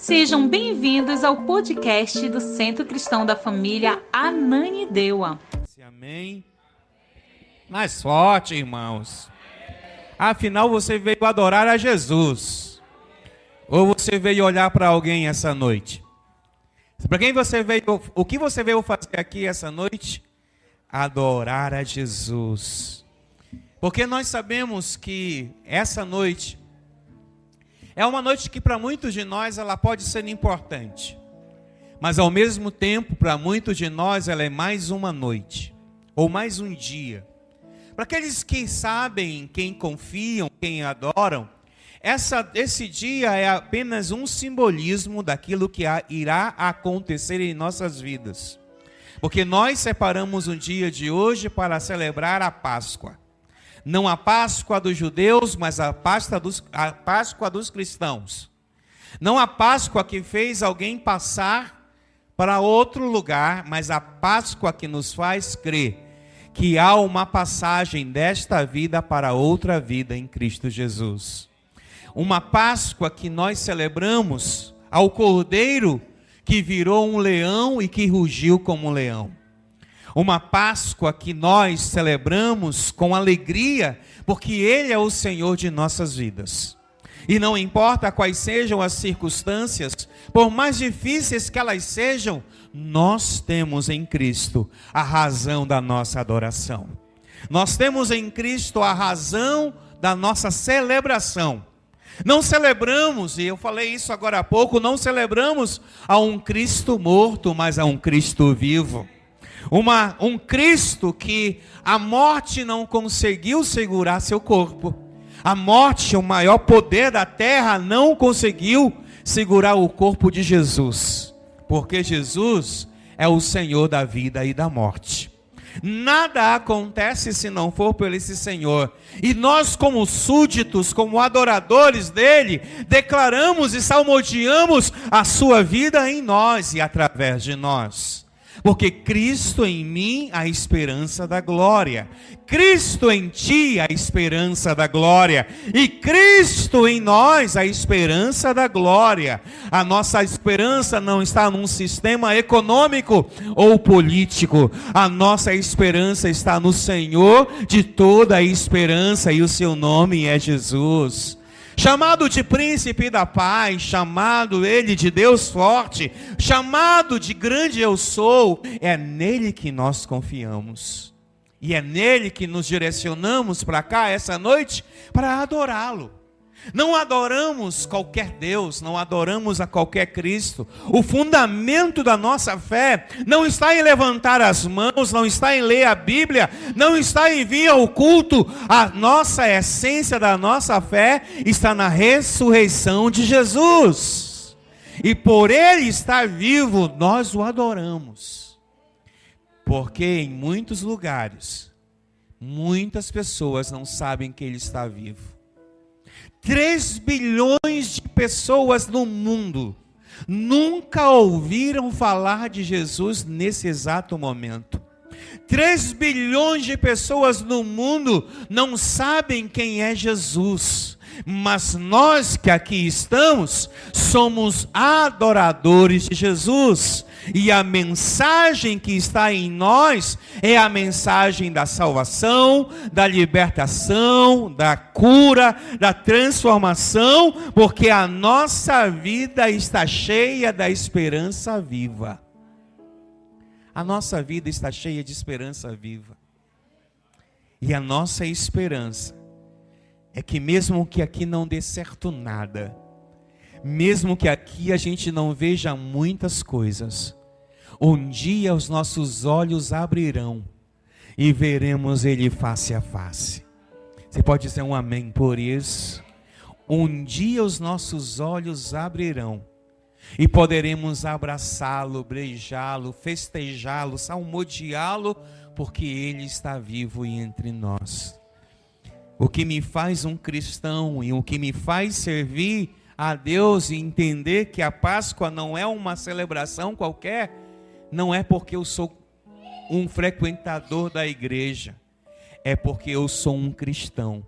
Sejam bem-vindos ao podcast do Centro Cristão da Família Ananindeua. Amém. Mais forte, irmãos. Afinal, você veio adorar a Jesus. Ou você veio olhar para alguém essa noite? Para quem você veio, o que você veio fazer aqui essa noite? Adorar a Jesus. Porque nós sabemos que essa noite é uma noite que para muitos de nós ela pode ser importante. Mas ao mesmo tempo, para muitos de nós ela é mais uma noite. Ou mais um dia. Para aqueles que sabem, quem confiam, quem adoram, esse dia é apenas um simbolismo daquilo que irá acontecer em nossas vidas. Porque nós separamos o dia de hoje para celebrar a Páscoa. Não a Páscoa dos judeus, mas a Páscoa dos cristãos. Não a Páscoa que fez alguém passar para outro lugar, mas a Páscoa que nos faz crer que há uma passagem desta vida para outra vida em Cristo Jesus. Uma Páscoa que nós celebramos ao Cordeiro que virou um leão e que rugiu como um leão. Uma Páscoa que nós celebramos com alegria, porque Ele é o Senhor de nossas vidas. E não importa quais sejam as circunstâncias, por mais difíceis que elas sejam, nós temos em Cristo a razão da nossa adoração. Nós temos em Cristo a razão da nossa celebração. Não celebramos, e eu falei isso agora há pouco, não celebramos a um Cristo morto, mas a um Cristo vivo. Um Cristo que a morte não conseguiu segurar seu corpo. A morte, o maior poder da terra, não conseguiu segurar o corpo de Jesus. Porque Jesus é o Senhor da vida e da morte. Nada acontece se não for por esse Senhor. E nós, como súditos, como adoradores dele, declaramos e salmodiamos a sua vida em nós e através de nós. Porque Cristo em mim, a esperança da glória. Cristo em ti, a esperança da glória. E Cristo em nós, a esperança da glória. A nossa esperança não está num sistema econômico ou político. A nossa esperança está no Senhor de toda a esperança, e o seu nome é Jesus. Chamado de príncipe da paz, chamado ele de Deus forte, chamado de grande eu sou, é nele que nós confiamos. E é nele que nos direcionamos para cá essa noite para adorá-lo. Não adoramos qualquer Deus, não adoramos a qualquer Cristo. O fundamento da nossa fé não está em levantar as mãos, não está em ler a Bíblia, não está em vir ao culto. A nossa essência da nossa fé está na ressurreição de Jesus. E por Ele estar vivo, nós o adoramos. Porque em muitos lugares, muitas pessoas não sabem que Ele está vivo. 3 bilhões de pessoas no mundo nunca ouviram falar de Jesus nesse exato momento. 3 bilhões de pessoas no mundo não sabem quem é Jesus. Mas nós que aqui estamos, somos adoradores de Jesus. E a mensagem que está em nós é a mensagem da salvação, da libertação, da cura, da transformação, porque a nossa vida está cheia da esperança viva. A nossa vida está cheia de esperança viva. E a nossa esperança é que mesmo que aqui não dê certo nada, mesmo que aqui a gente não veja muitas coisas, um dia os nossos olhos abrirão e veremos Ele face a face. Você pode dizer um amém por isso? Um dia os nossos olhos abrirão e poderemos abraçá-lo, beijá-lo, festejá-lo, salmodiá-lo, porque Ele está vivo e entre nós. O que me faz um cristão e o que me faz servir a Deus e entender que a Páscoa não é uma celebração qualquer, não é porque eu sou um frequentador da igreja, é porque eu sou um cristão.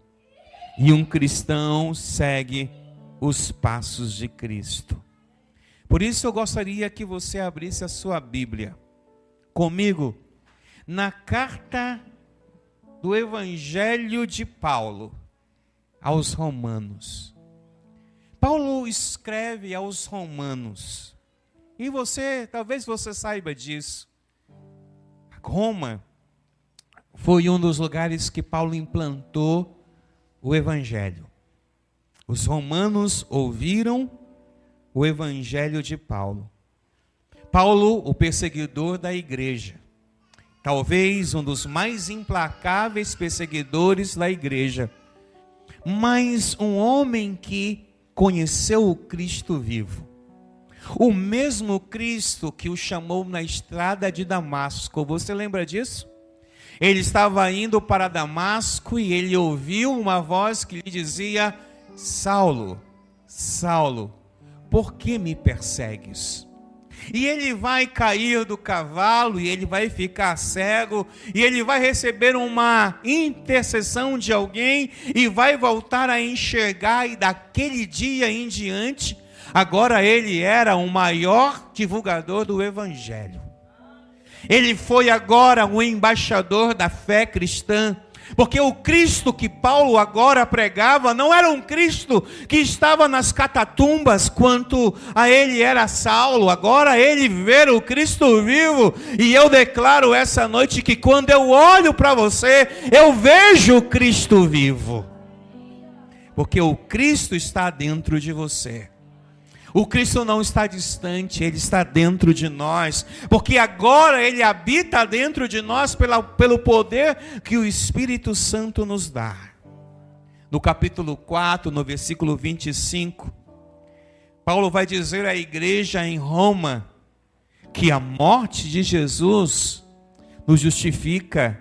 E um cristão segue os passos de Cristo. Por isso eu gostaria que você abrisse a sua Bíblia comigo na carta do Evangelho de Paulo aos Romanos. Paulo escreve aos Romanos. E talvez você saiba disso. Roma foi um dos lugares que Paulo implantou o Evangelho. Os romanos ouviram o Evangelho de Paulo. Paulo, o perseguidor da igreja. Talvez um dos mais implacáveis perseguidores da igreja. Mas um homem que conheceu o Cristo vivo. O mesmo Cristo que o chamou na estrada de Damasco. Você lembra disso? Ele estava indo para Damasco e ele ouviu uma voz que lhe dizia: Saulo, Saulo, por que me persegues? E ele vai cair do cavalo e ele vai ficar cego e ele vai receber uma intercessão de alguém e vai voltar a enxergar, e daquele dia em diante, agora ele era o maior divulgador do Evangelho. Ele foi agora o embaixador da fé cristã, porque o Cristo que Paulo agora pregava não era um Cristo que estava nas catatumbas, quanto a ele era Saulo. Agora ele vê o Cristo vivo, e eu declaro essa noite que quando eu olho para você, eu vejo o Cristo vivo, porque o Cristo está dentro de você. O Cristo não está distante, Ele está dentro de nós, porque agora Ele habita dentro de nós pelo poder que o Espírito Santo nos dá. No capítulo 4, no versículo 25, Paulo vai dizer à igreja em Roma que a morte de Jesus nos justifica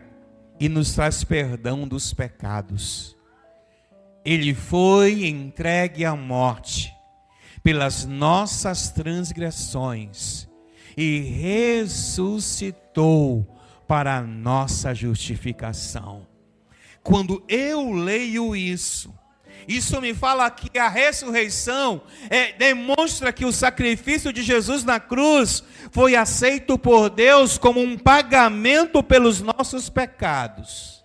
e nos traz perdão dos pecados. Ele foi entregue à morte pelas nossas transgressões e ressuscitou para a nossa justificação. Quando eu leio isso me fala que a ressurreição demonstra que o sacrifício de Jesus na cruz foi aceito por Deus como um pagamento pelos nossos pecados.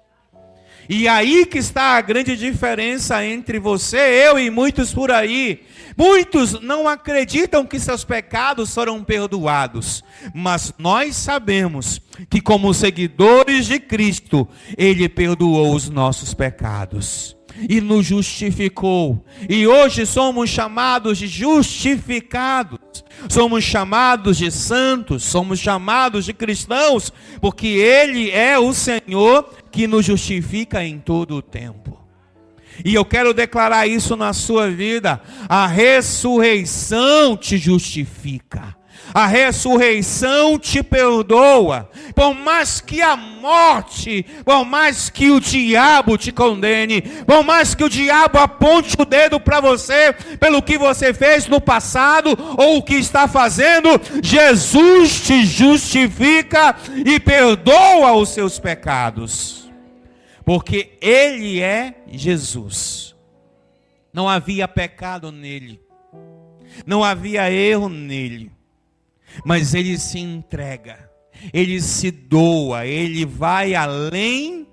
E aí que está a grande diferença entre você, eu e muitos por aí. Muitos não acreditam que seus pecados foram perdoados, mas nós sabemos que como seguidores de Cristo, Ele perdoou os nossos pecados e nos justificou. E hoje somos chamados de justificados, somos chamados de santos, somos chamados de cristãos, porque Ele é o Senhor que nos justifica em todo o tempo. E eu quero declarar isso na sua vida: a ressurreição te justifica, a ressurreição te perdoa. Por mais que a morte, por mais que o diabo te condene, por mais que o diabo aponte o dedo para você pelo que você fez no passado ou o que está fazendo, Jesus te justifica e perdoa os seus pecados. Porque Ele é Jesus. Não havia pecado nele, não havia erro nele, mas Ele se entrega, Ele se doa, Ele vai além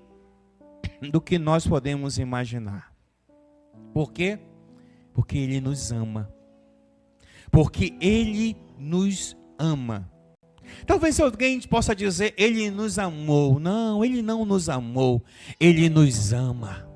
do que nós podemos imaginar. Por quê? Porque Ele nos ama. Porque Ele nos ama. Talvez alguém possa dizer: Ele nos amou. Não, Ele não nos amou, Ele nos ama.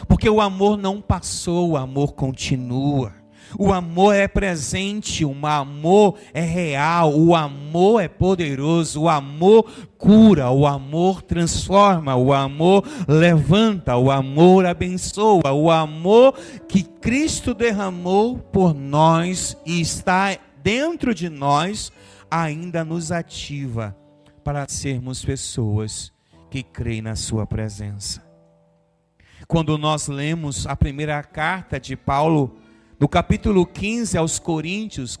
Porque o amor não passou, o amor continua. O amor é presente, o amor é real, o amor é poderoso, o amor cura, o amor transforma, o amor levanta, o amor abençoa, o amor que Cristo derramou por nós e está dentro de nós ainda nos ativa para sermos pessoas que creem na sua presença. Quando nós lemos a primeira carta de Paulo, no capítulo 15 aos Coríntios,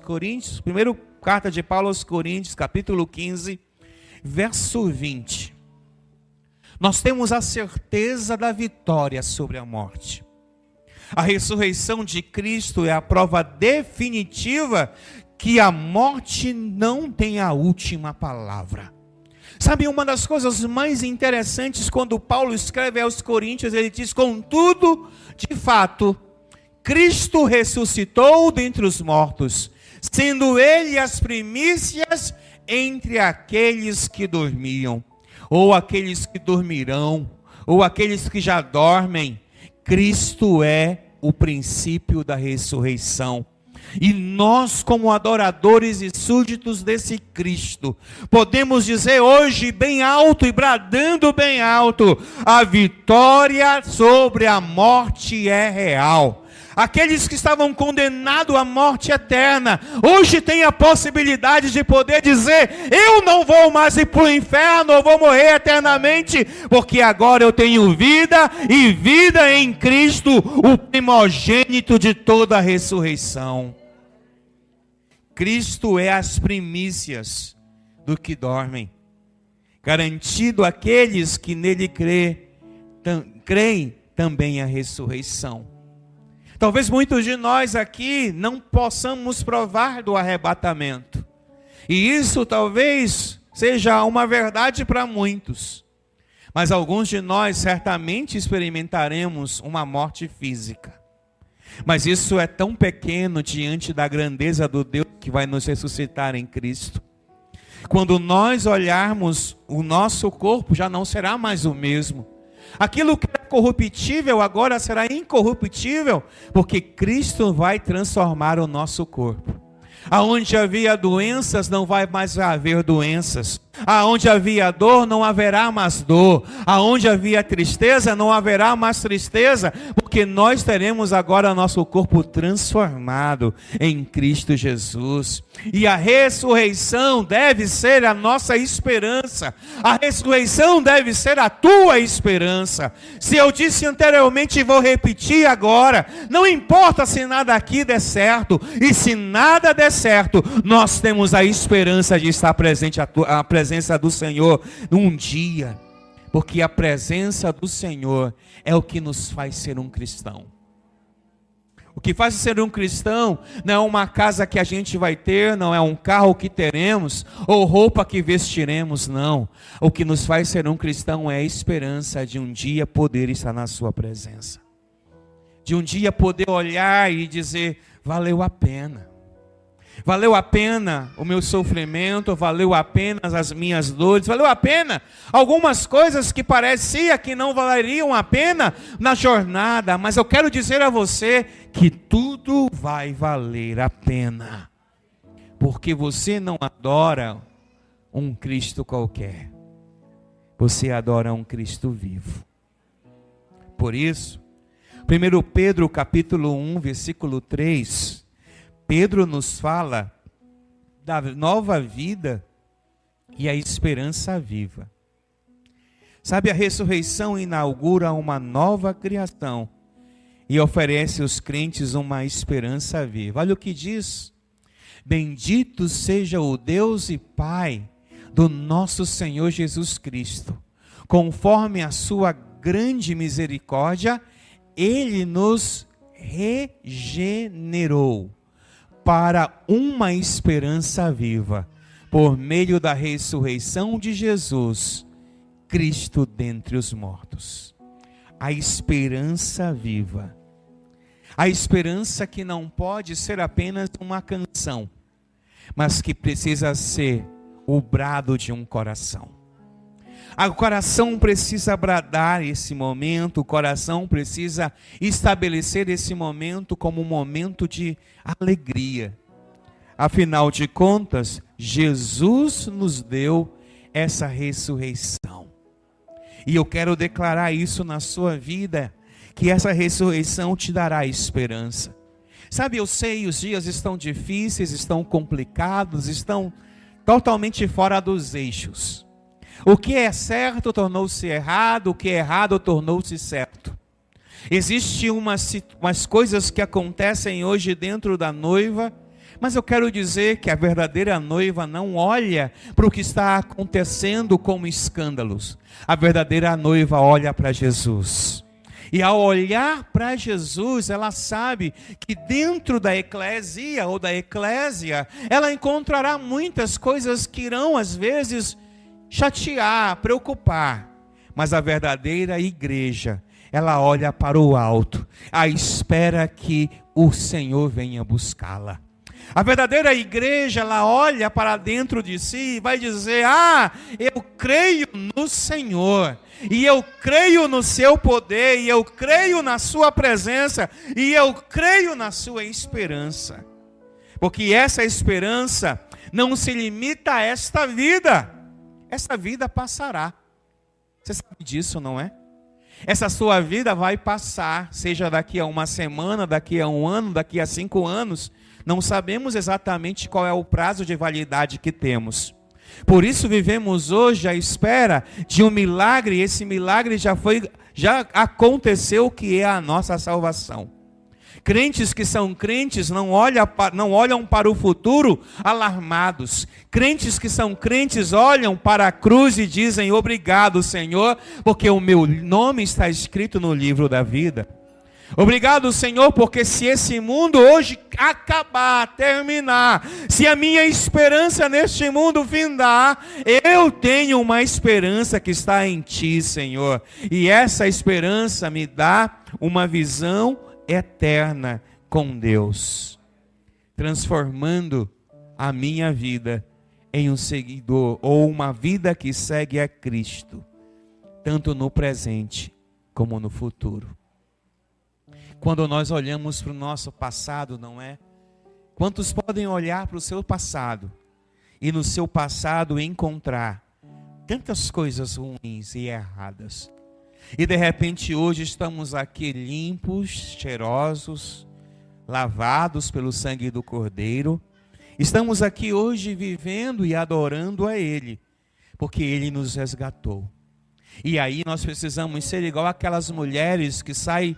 primeira carta de Paulo aos Coríntios, capítulo 15, verso 20, nós temos a certeza da vitória sobre a morte. A ressurreição de Cristo é a prova definitiva que a morte não tem a última palavra. Sabe, uma das coisas mais interessantes quando Paulo escreve aos Coríntios, ele diz: contudo, de fato, Cristo ressuscitou dentre os mortos, sendo ele as primícias entre aqueles que dormiam, ou aqueles que dormirão, ou aqueles que já dormem. Cristo é o princípio da ressurreição. E nós, como adoradores e súditos desse Cristo, podemos dizer hoje bem alto e bradando bem alto: a vitória sobre a morte é real. Aqueles que estavam condenados à morte eterna, hoje têm a possibilidade de poder dizer: eu não vou mais ir para o inferno, eu vou morrer eternamente, porque agora eu tenho vida, e vida em Cristo, o primogênito de toda a ressurreição. Cristo é as primícias do que dormem, garantido àqueles que nele creem também a ressurreição. Talvez muitos de nós aqui não possamos provar do arrebatamento, e isso talvez seja uma verdade para muitos, mas alguns de nós certamente experimentaremos uma morte física. Mas isso é tão pequeno diante da grandeza do Deus que vai nos ressuscitar em Cristo. Quando nós olharmos, o nosso corpo já não será mais o mesmo. Aquilo que é corruptível agora será incorruptível, porque Cristo vai transformar o nosso corpo. Aonde havia doenças, não vai mais haver doenças. Aonde havia dor, não haverá mais dor. Aonde havia tristeza, não haverá mais tristeza, porque nós teremos agora nosso corpo transformado em Cristo Jesus. E a ressurreição deve ser a nossa esperança. A ressurreição deve ser a tua esperança. Se eu disse anteriormente e vou repetir agora, não importa se nada aqui der certo, e se nada der certo, nós temos a esperança de estar presente a presença do Senhor num dia, porque a presença do Senhor é o que nos faz ser um cristão. O que faz ser um cristão não é uma casa que a gente vai ter, não é um carro que teremos, ou roupa que vestiremos, não. O que nos faz ser um cristão é a esperança de um dia poder estar na sua presença, de um dia poder olhar e dizer: valeu a pena. Valeu a pena o meu sofrimento, valeu a pena as minhas dores, valeu a pena algumas coisas que parecia que não valeriam a pena na jornada, mas eu quero dizer a você que tudo vai valer a pena, porque você não adora um Cristo qualquer, você adora um Cristo vivo. Por isso, 1 Pedro capítulo 1, versículo 3, Pedro nos fala da nova vida e a esperança viva. Sabe, a ressurreição inaugura uma nova criação e oferece aos crentes uma esperança viva. Olha o que diz: bendito seja o Deus e Pai do nosso Senhor Jesus Cristo. Conforme a sua grande misericórdia, Ele nos regenerou para uma esperança viva, por meio da ressurreição de Jesus, Cristo dentre os mortos. A esperança viva. A esperança que não pode ser apenas uma canção, mas que precisa ser o brado de um coração. O coração precisa bradar esse momento, o coração precisa estabelecer esse momento como um momento de alegria. Afinal de contas, Jesus nos deu essa ressurreição. E eu quero declarar isso na sua vida, que essa ressurreição te dará esperança. Sabe, eu sei, os dias estão difíceis, estão complicados, estão totalmente fora dos eixos. O que é certo tornou-se errado, o que é errado tornou-se certo. Existem umas coisas que acontecem hoje dentro da noiva, mas eu quero dizer que a verdadeira noiva não olha para o que está acontecendo como escândalos. A verdadeira noiva olha para Jesus. E ao olhar para Jesus, ela sabe que dentro da eclésia ou da eclésia, ela encontrará muitas coisas que irão às vezes chatear, preocupar. Mas a verdadeira igreja, ela olha para o alto, à espera que o Senhor venha buscá-la. A verdadeira igreja, ela olha para dentro de si e vai dizer: eu creio no Senhor, e eu creio no seu poder, e eu creio na sua presença, e eu creio na sua esperança. Porque essa esperança não se limita a esta vida. Essa vida passará. Você sabe disso, não é? Essa sua vida vai passar, seja daqui a uma semana, daqui a um ano, daqui a 5 anos. Não sabemos exatamente qual é o prazo de validade que temos. Por isso vivemos hoje à espera de um milagre, e esse milagre já aconteceu, que é a nossa salvação. Crentes que são crentes não olham para o futuro alarmados. Crentes que são crentes olham para a cruz e dizem: obrigado, Senhor, porque o meu nome está escrito no livro da vida. Obrigado, Senhor, porque se esse mundo hoje acabar, terminar, se a minha esperança neste mundo findar, eu tenho uma esperança que está em Ti, Senhor. E essa esperança me dá uma visão eterna com Deus, transformando a minha vida em um seguidor, ou uma vida que segue a Cristo, tanto no presente como no futuro. Quando nós olhamos para o nosso passado, não é? Quantos podem olhar para o seu passado e no seu passado encontrar tantas coisas ruins e erradas? E de repente hoje estamos aqui limpos, cheirosos, lavados pelo sangue do Cordeiro. Estamos aqui hoje vivendo e adorando a Ele, porque Ele nos resgatou. E aí nós precisamos ser igual aquelas mulheres que saem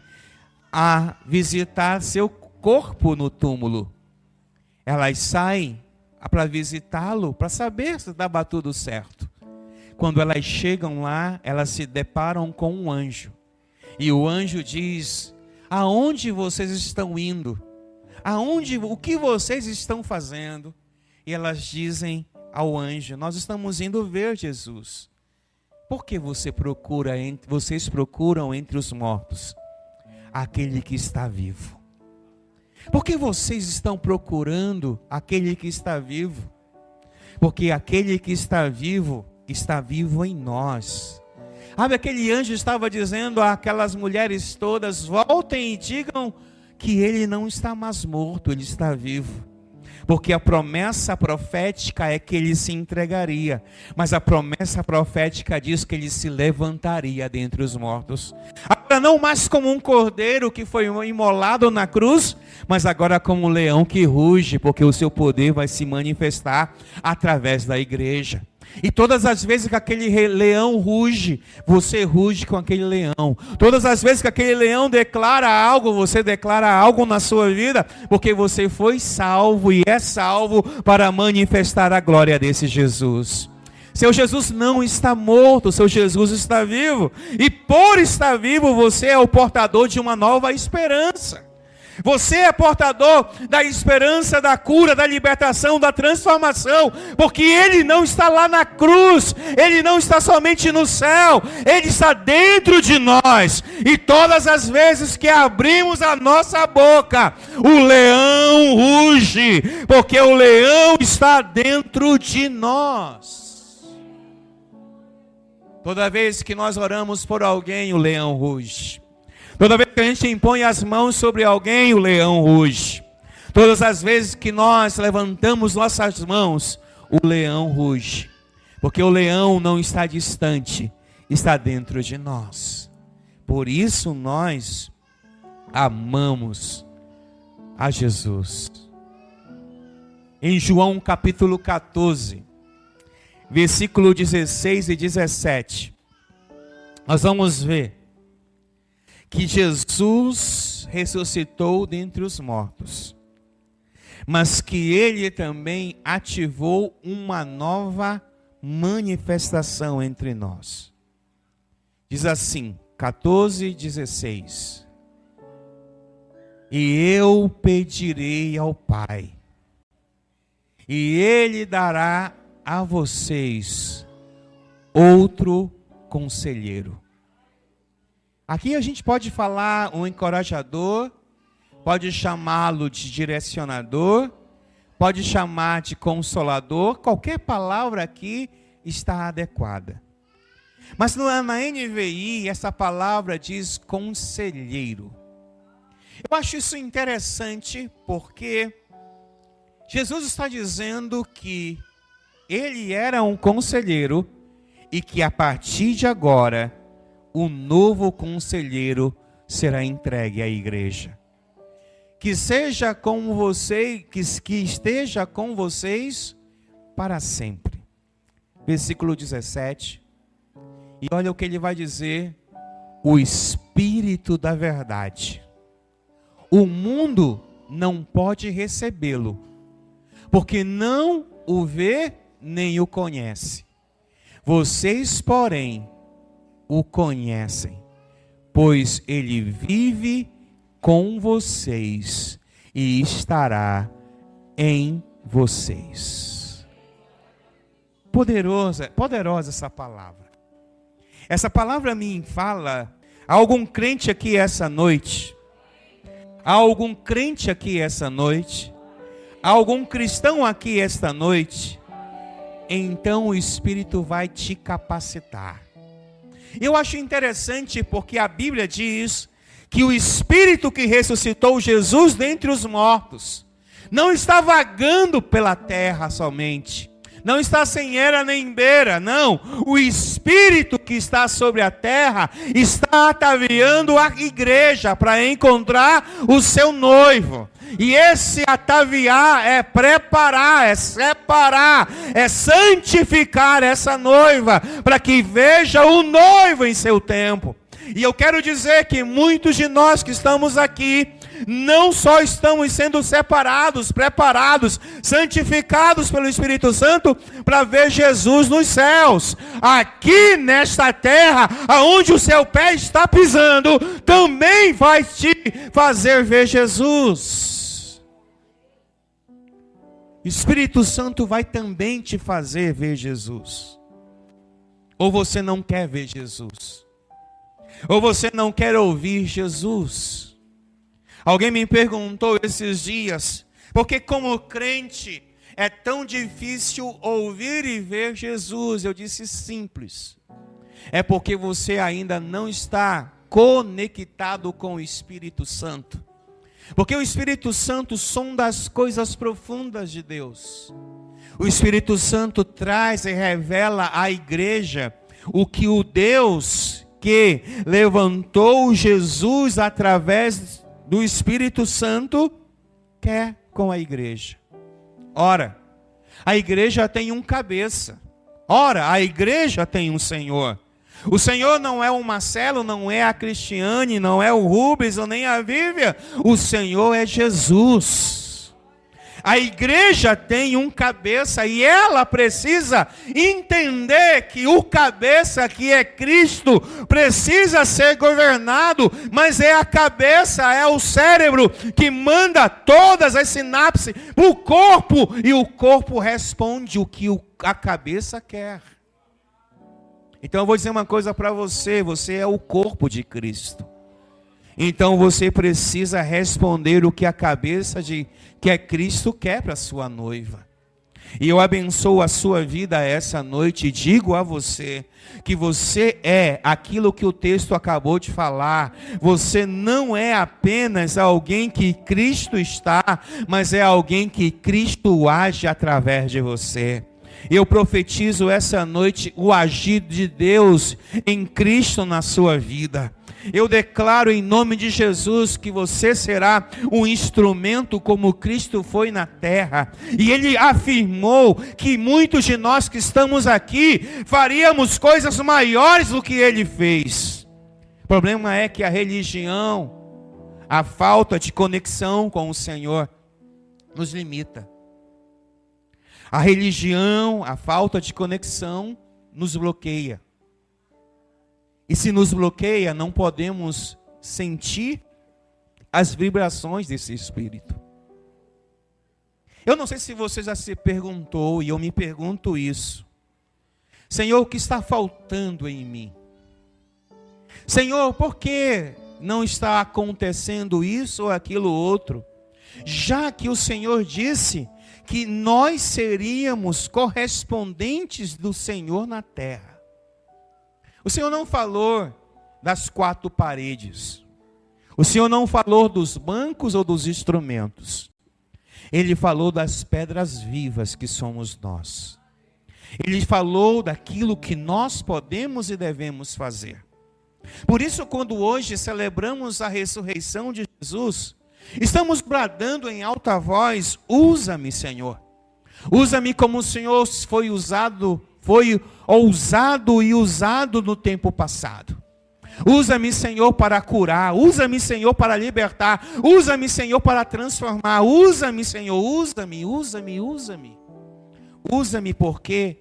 a visitar seu corpo no túmulo. Elas saem para visitá-lo, para saber se estava tudo certo. Quando elas chegam lá, elas se deparam com um anjo. E o anjo diz: aonde vocês estão indo? O que vocês estão fazendo? E elas dizem ao anjo: nós estamos indo ver Jesus. Por que vocês procuram entre os mortos aquele que está vivo? Por que vocês estão procurando aquele que está vivo? Porque aquele que está vivo em nós. Aquele anjo estava dizendo àquelas mulheres todas: voltem e digam que ele não está mais morto, ele está vivo. Porque a promessa profética é que ele se entregaria, mas a promessa profética diz que ele se levantaria dentre os mortos. Agora não mais como um cordeiro que foi imolado na cruz, mas agora como um leão que ruge, porque o seu poder vai se manifestar através da igreja. E todas as vezes que aquele leão ruge, você ruge com aquele leão. Todas as vezes que aquele leão declara algo, você declara algo na sua vida, porque você foi salvo e é salvo para manifestar a glória desse Jesus. Seu Jesus não está morto, seu Jesus está vivo. E por estar vivo, você é o portador de uma nova esperança. Você é portador da esperança, da cura, da libertação, da transformação, porque Ele não está lá na cruz, Ele não está somente no céu, Ele está dentro de nós. E todas as vezes que abrimos a nossa boca, o leão ruge, porque o leão está dentro de nós. Toda vez que nós oramos por alguém, o leão ruge. Toda vez que a gente impõe as mãos sobre alguém, o leão ruge. Todas as vezes que nós levantamos nossas mãos, o leão ruge. Porque o leão não está distante, está dentro de nós. Por isso nós amamos a Jesus. Em João capítulo 14, versículo 16 e 17, nós vamos ver que Jesus ressuscitou dentre os mortos, mas que Ele também ativou uma nova manifestação entre nós. Diz assim, 14, 16. E eu pedirei ao Pai, e Ele dará a vocês outro conselheiro. Aqui a gente pode falar um encorajador, pode chamá-lo de direcionador, pode chamar de consolador, qualquer palavra aqui está adequada. Mas na NVI, essa palavra diz conselheiro. Eu acho isso interessante porque Jesus está dizendo que Ele era um conselheiro e que a partir de agora, o novo conselheiro será entregue à igreja. Que seja com você, que esteja com vocês para sempre. Versículo 17. E olha o que ele vai dizer: o Espírito da verdade. O mundo não pode recebê-lo, porque não o vê nem o conhece. Vocês, porém, o conhecem, pois ele vive com vocês e estará em vocês. Poderosa essa palavra. Essa palavra me fala a algum crente aqui essa noite. Há algum crente aqui essa noite? Há algum cristão aqui esta noite? Então o Espírito vai te capacitar. Eu acho interessante porque a Bíblia diz que o Espírito que ressuscitou Jesus dentre os mortos não está vagando pela terra somente. Não está sem era nem beira, não. O Espírito que está sobre a terra está ataviando a igreja para encontrar o seu noivo. E esse ataviar é preparar, é separar, é santificar essa noiva para que veja o noivo em seu tempo. E eu quero dizer que muitos de nós que estamos aqui não só estamos sendo separados, preparados, santificados pelo Espírito Santo para ver Jesus nos céus. Aqui nesta terra, aonde o seu pé está pisando, também vai te fazer ver Jesus. O Espírito Santo vai também te fazer ver Jesus. Ou você não quer ver Jesus? Ou você não quer ouvir Jesus? Alguém me perguntou esses dias, porque como crente é tão difícil ouvir e ver Jesus? Eu disse simples. É porque você ainda não está conectado com o Espírito Santo. Porque o Espírito Santo sonda as coisas profundas de Deus. O Espírito Santo traz e revela à igreja o que o Deus que levantou Jesus através do Espírito Santo quer com a igreja. Ora, a igreja tem um cabeça. Ora, a igreja tem um Senhor. O Senhor não é o Marcelo, não é a Cristiane, não é o Rubens ou nem a Vívia. O Senhor é Jesus. A igreja tem um cabeça e ela precisa entender que o cabeça, que é Cristo, precisa ser governado, mas é a cabeça, é o cérebro que manda todas as sinapses para o corpo e o corpo responde o que a cabeça quer. Então eu vou dizer uma coisa para você, você é o corpo de Cristo. Então você precisa responder o que a cabeça que é Cristo quer para a sua noiva. E eu abençoo a sua vida essa noite e digo a você que você é aquilo que o texto acabou de falar. Você não é apenas alguém que Cristo está, mas é alguém que Cristo age através de você. Eu profetizo essa noite o agir de Deus em Cristo na sua vida. Eu declaro em nome de Jesus que você será um instrumento como Cristo foi na terra. E Ele afirmou que muitos de nós que estamos aqui faríamos coisas maiores do que Ele fez. O problema é que a religião, a falta de conexão com o Senhor nos limita. A religião, a falta de conexão nos bloqueia. E se nos bloqueia, não podemos sentir as vibrações desse Espírito. Eu não sei se você já se perguntou, e eu me pergunto isso. Senhor, o que está faltando em mim? Senhor, por que não está acontecendo isso ou aquilo outro? Já que o Senhor disse que nós seríamos correspondentes do Senhor na terra. O Senhor não falou das 4 paredes. O Senhor não falou dos bancos ou dos instrumentos. Ele falou das pedras vivas que somos nós. Ele falou daquilo que nós podemos e devemos fazer. Por isso, quando hoje celebramos a ressurreição de Jesus, estamos bradando em alta voz: usa-me, Senhor. Usa-me como o Senhor foi ousado e usado no tempo passado. Usa-me, Senhor, para curar. Usa-me, Senhor, para libertar. Usa-me, Senhor, para transformar. Usa-me, Senhor, usa-me. Usa-me porque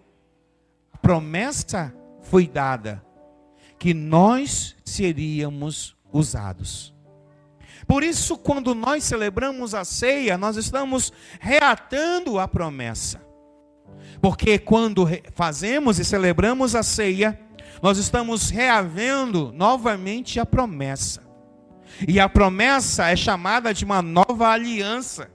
a promessa foi dada que nós seríamos usados. Por isso, quando nós celebramos a ceia, nós estamos reatando a promessa. Porque quando fazemos e celebramos a ceia, nós estamos reavendo novamente a promessa. E a promessa é chamada de uma nova aliança.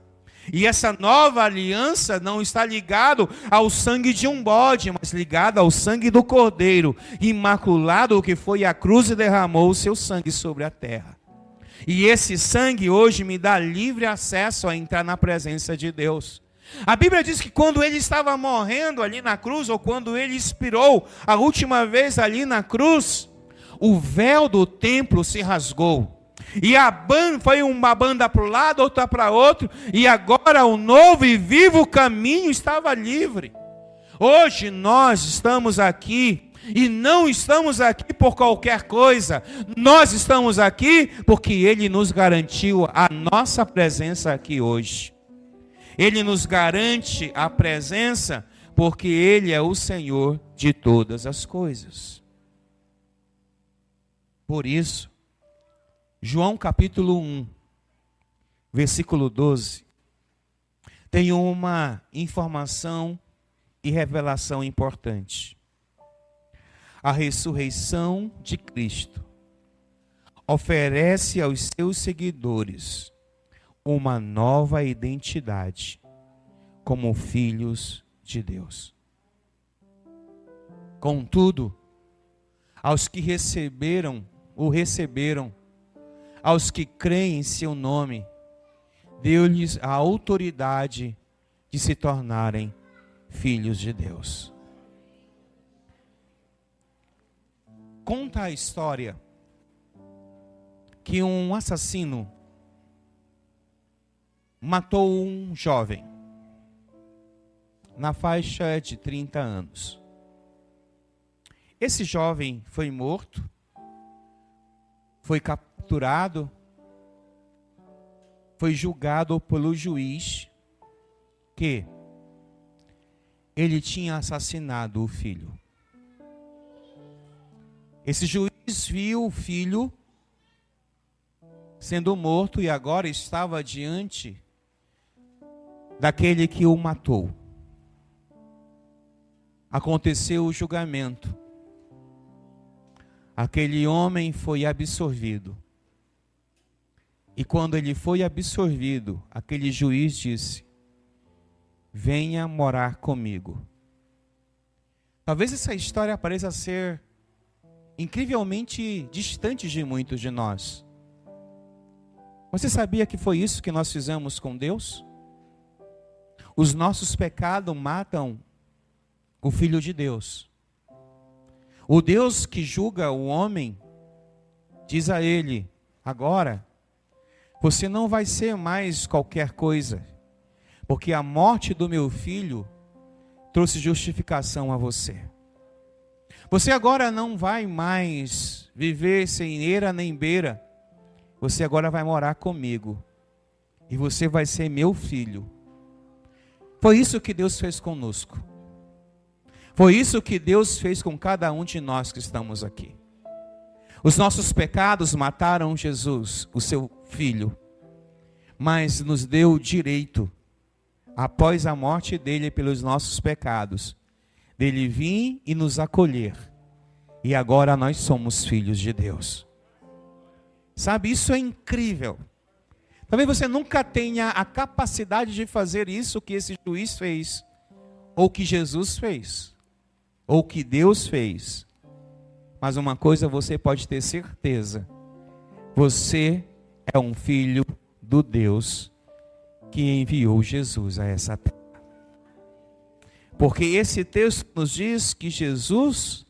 E essa nova aliança não está ligada ao sangue de um bode, mas ligada ao sangue do Cordeiro, imaculado, que foi à cruz e derramou o seu sangue sobre a terra. E esse sangue hoje me dá livre acesso a entrar na presença de Deus. A Bíblia diz que quando ele estava morrendo ali na cruz, ou quando ele expirou a última vez ali na cruz, o véu do templo se rasgou. E foi uma banda para um lado, outra para outro, e agora o novo e vivo caminho estava livre. Hoje nós estamos aqui, e não estamos aqui por qualquer coisa. Nós estamos aqui porque Ele nos garantiu a nossa presença aqui hoje. Ele nos garante a presença porque Ele é o Senhor de todas as coisas. Por isso, João capítulo 1, versículo 12, tem uma informação e revelação importante. A ressurreição de Cristo oferece aos seus seguidores uma nova identidade como filhos de Deus. Contudo, aos que receberam, aos que creem em seu nome, deu-lhes a autoridade de se tornarem filhos de Deus. Conta a história que um assassino matou um jovem na faixa de 30 anos. Esse jovem foi morto, foi capturado, foi julgado pelo juiz que ele tinha assassinado o filho. Esse juiz viu o filho sendo morto e agora estava diante daquele que o matou. Aconteceu o julgamento. Aquele homem foi absorvido. E quando ele foi absorvido, aquele juiz disse: venha morar comigo. Talvez essa história pareça ser incrivelmente distante de muitos de nós. Você sabia que foi isso que nós fizemos com Deus? Os nossos pecados matam o Filho de Deus. O Deus que julga o homem diz a ele: agora você não vai ser mais qualquer coisa, porque a morte do meu filho trouxe justificação a você. Você agora não vai mais viver sem eira nem beira. Você agora vai morar comigo. E você vai ser meu filho. Foi isso que Deus fez conosco. Foi isso que Deus fez com cada um de nós que estamos aqui. Os nossos pecados mataram Jesus, o seu Filho, mas nos deu o direito, após a morte dele pelos nossos pecados, dele vir e nos acolher. E agora nós somos filhos de Deus. Sabe, isso é incrível. Talvez você nunca tenha a capacidade de fazer isso que esse juiz fez, ou que Jesus fez, ou que Deus fez. Mas uma coisa você pode ter certeza: você é um filho do Deus que enviou Jesus a essa terra. Porque esse texto nos diz que Jesus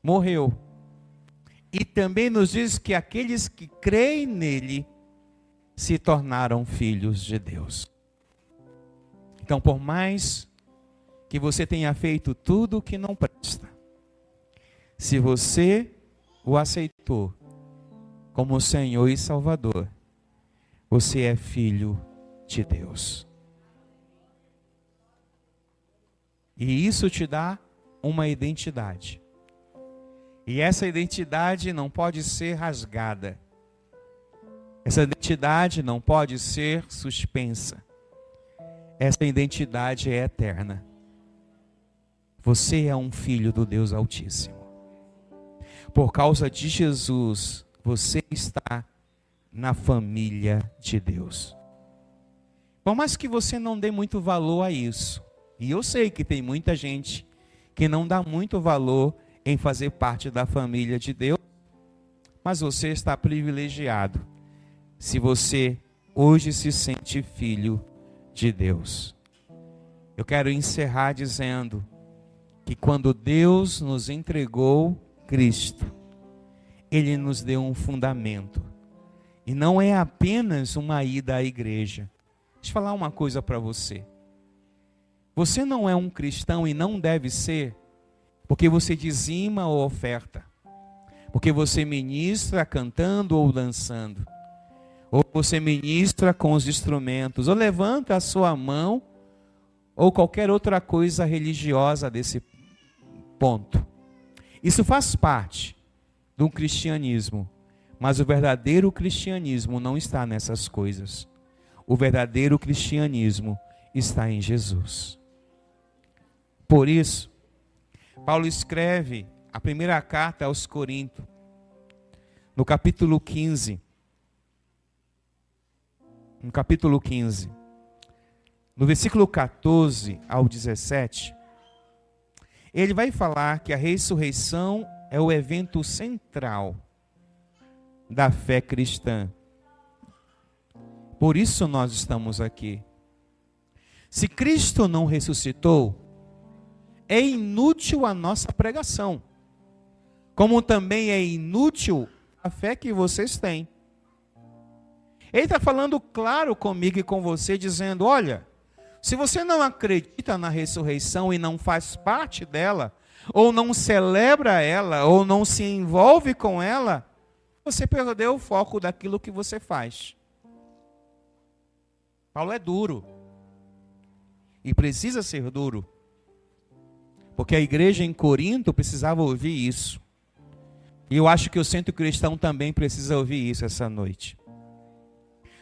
morreu. E também nos diz que aqueles que creem nele se tornaram filhos de Deus. Então, por mais que você tenha feito tudo o que não presta, se você o aceitou como Senhor e Salvador, você é filho de Deus. E isso te dá uma identidade. E essa identidade não pode ser rasgada. Essa identidade não pode ser suspensa. Essa identidade é eterna. Você é um filho do Deus Altíssimo. Por causa de Jesus, você está na família de Deus. Por mais que você não dê muito valor a isso, e eu sei que tem muita gente que não dá muito valor em fazer parte da família de Deus, mas você está privilegiado se você hoje se sente filho de Deus. Eu quero encerrar dizendo que quando Deus nos entregou Cristo, Ele nos deu um fundamento. E não é apenas uma ida à igreja. Deixa eu falar uma coisa para você. Você não é um cristão e não deve ser porque você dizima ou oferta, porque você ministra cantando ou dançando, ou você ministra com os instrumentos, ou levanta a sua mão, ou qualquer outra coisa religiosa desse ponto. Isso faz parte do cristianismo, mas o verdadeiro cristianismo não está nessas coisas. O verdadeiro cristianismo está em Jesus. Por isso, Paulo escreve a primeira carta aos Coríntios, no capítulo 15. No versículo 14 ao 17, ele vai falar que a ressurreição é o evento central da fé cristã. Por isso nós estamos aqui. Se Cristo não ressuscitou, é inútil a nossa pregação, como também é inútil a fé que vocês têm. Ele está falando claro comigo e com você, dizendo: olha, se você não acredita na ressurreição e não faz parte dela, ou não celebra ela, ou não se envolve com ela, você perdeu o foco daquilo que você faz. Paulo é duro, e precisa ser duro, porque a igreja em Corinto precisava ouvir isso. E eu acho que o Centro Cristão também precisa ouvir isso essa noite.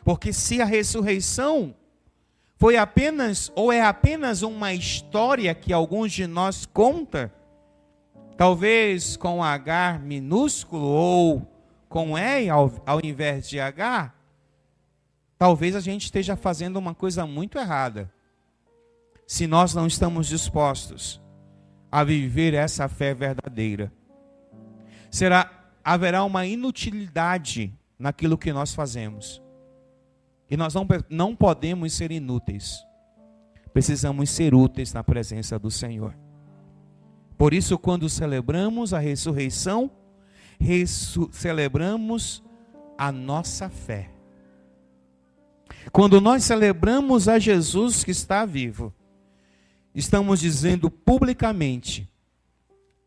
Porque se a ressurreição foi apenas, ou é apenas uma história que alguns de nós contam, talvez com H minúsculo ou com E ao invés de H, talvez a gente esteja fazendo uma coisa muito errada, se nós não estamos dispostos a viver essa fé verdadeira. Haverá uma inutilidade naquilo que nós fazemos. E nós não podemos ser inúteis. Precisamos ser úteis na presença do Senhor. Por isso, quando celebramos a ressurreição, celebramos a nossa fé. Quando nós celebramos a Jesus que está vivo, estamos dizendo publicamente: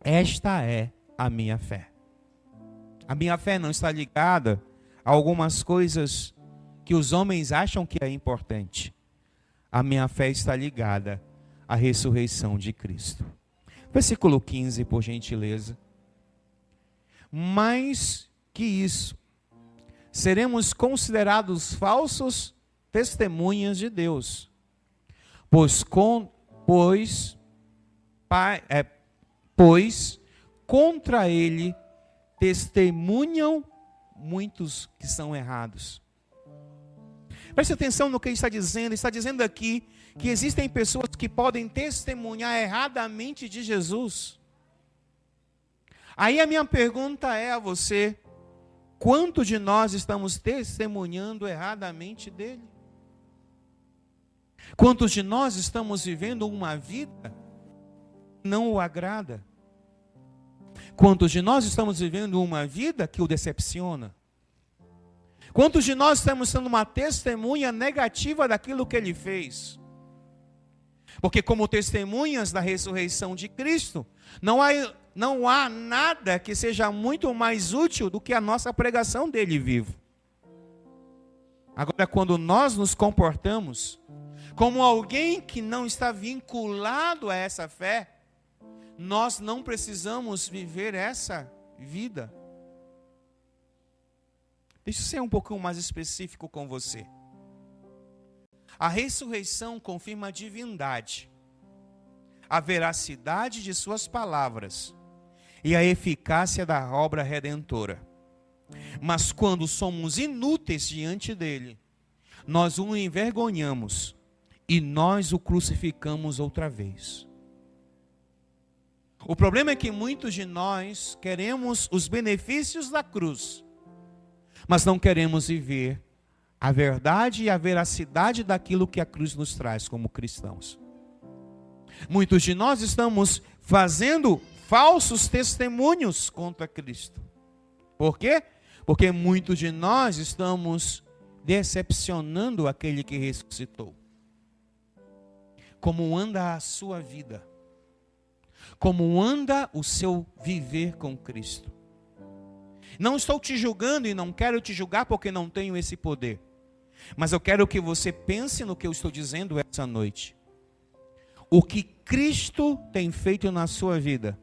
esta é a minha fé. A minha fé não está ligada a algumas coisas que os homens acham que é importante. A minha fé está ligada à ressurreição de Cristo. Versículo 15, por gentileza. mais que isso, seremos considerados falsos testemunhas de Deus, pois contra ele testemunham muitos que são errados. Preste atenção no que ele está dizendo. Ele está dizendo aqui que existem pessoas que podem testemunhar erradamente de Jesus. Aí a minha pergunta é a você: quanto de nós estamos testemunhando erradamente dele? Quantos de nós estamos vivendo uma vida que não o agrada? Quantos de nós estamos vivendo uma vida que o decepciona? Quantos de nós estamos sendo uma testemunha negativa daquilo que ele fez? Porque como testemunhas da ressurreição de Cristo, não há nada que seja muito mais útil do que a nossa pregação dele vivo. Agora, quando nós nos comportamos como alguém que não está vinculado a essa fé, nós não precisamos viver essa vida. Deixa eu ser um pouquinho mais específico com você. A ressurreição confirma a divindade, a veracidade de suas palavras e a eficácia da obra redentora. Mas quando somos inúteis diante dele, nós o envergonhamos e nós o crucificamos outra vez. O problema é que muitos de nós queremos os benefícios da cruz, mas não queremos viver a verdade e a veracidade daquilo que a cruz nos traz como cristãos. Muitos de nós estamos fazendo falsos testemunhos contra Cristo. Por quê? Porque muitos de nós estamos decepcionando aquele que ressuscitou. Como anda a sua vida? Como anda o seu viver com Cristo? Não estou te julgando e não quero te julgar porque não tenho esse poder. Mas eu quero que você pense no que eu estou dizendo essa noite. O que Cristo tem feito na sua vida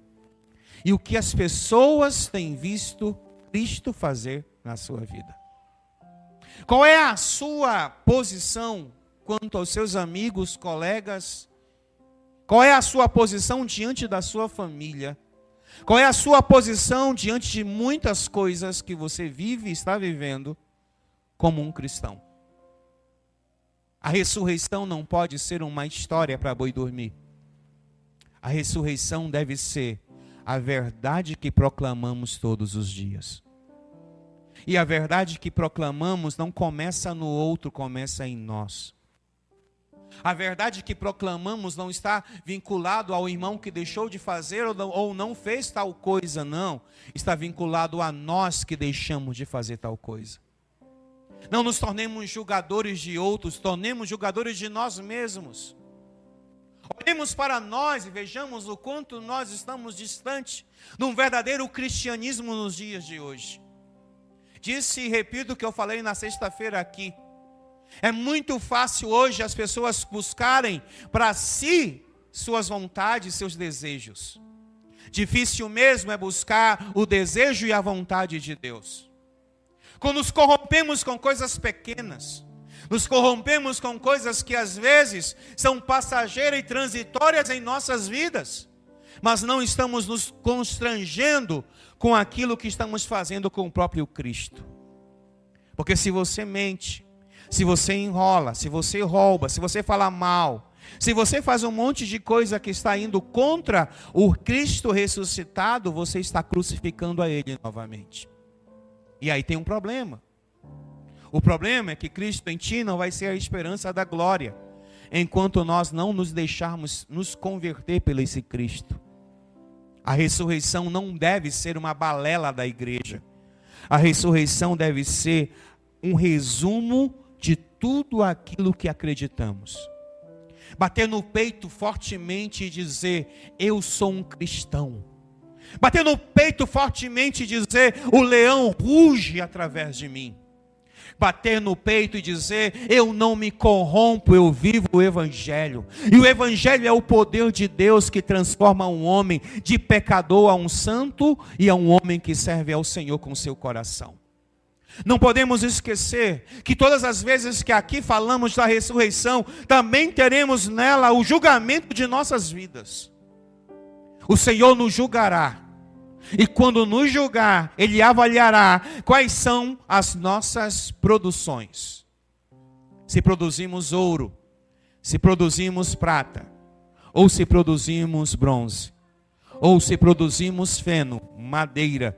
e o que as pessoas têm visto Cristo fazer na sua vida. Qual é a sua posição quanto aos seus amigos, colegas? Qual é a sua posição diante da sua família? Qual é a sua posição diante de muitas coisas que você vive e está vivendo como um cristão? A ressurreição não pode ser uma história para boi dormir. A ressurreição deve ser a verdade que proclamamos todos os dias. E a verdade que proclamamos não começa no outro, começa em nós. A verdade que proclamamos não está vinculado ao irmão que deixou de fazer ou não fez tal coisa, não. Está vinculado a nós que deixamos de fazer tal coisa. Não nos tornemos julgadores de outros, tornemos julgadores de nós mesmos. Olhemos para nós e vejamos o quanto nós estamos distantes de um verdadeiro cristianismo nos dias de hoje. Disse e repito o que eu falei na sexta-feira aqui. É muito fácil hoje as pessoas buscarem para si suas vontades, seus desejos. Difícil mesmo é buscar o desejo e a vontade de Deus. Quando nos corrompemos com coisas pequenas, nos corrompemos com coisas que às vezes são passageiras e transitórias em nossas vidas, mas não estamos nos constrangendo com aquilo que estamos fazendo com o próprio Cristo. Porque se você mente, se você enrola, se você rouba, se você fala mal, se você faz um monte de coisa que está indo contra o Cristo ressuscitado, você está crucificando a Ele novamente. E aí tem um problema. O problema é que Cristo em ti não vai ser a esperança da glória, enquanto nós não nos deixarmos nos converter pelo esse Cristo. A ressurreição não deve ser uma balela da igreja. A ressurreição deve ser um resumo de tudo aquilo que acreditamos. Bater no peito fortemente e dizer: eu sou um cristão. Bater no peito fortemente e dizer: o leão ruge através de mim. bater no peito e dizer: eu não me corrompo, eu vivo o Evangelho. E o Evangelho é o poder de Deus que transforma um homem de pecador a um santo e a um homem que serve ao Senhor com seu coração. Não podemos esquecer que todas as vezes que aqui falamos da ressurreição, também teremos nela o julgamento de nossas vidas. O Senhor nos julgará. E quando nos julgar, Ele avaliará quais são as nossas produções. Se produzimos ouro, se produzimos prata, ou se produzimos bronze, ou se produzimos feno, madeira.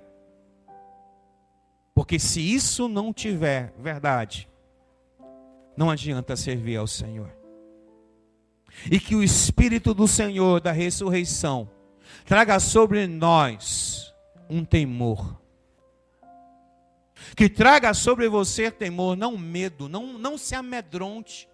Porque se isso não tiver verdade, não adianta servir ao Senhor. E que o Espírito do Senhor da ressurreição traga sobre nós um temor. Que traga sobre você temor, não medo, não se amedronte.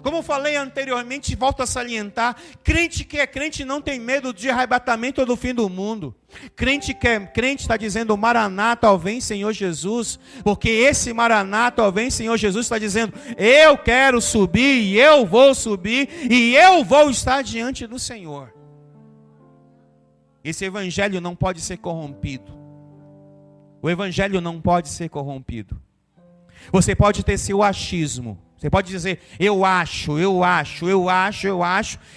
Como eu falei anteriormente, volto a salientar, crente que é crente não tem medo de arrebatamento ou do fim do mundo. Crente que é crente está dizendo: Maranata, ó vem Senhor Jesus. Porque esse Maranata, ó vem Senhor Jesus, está dizendo: eu quero subir, e eu vou subir, e eu vou estar diante do Senhor. Esse evangelho não pode ser corrompido. O evangelho não pode ser corrompido. Você pode ter seu achismo. Você pode dizer: eu acho,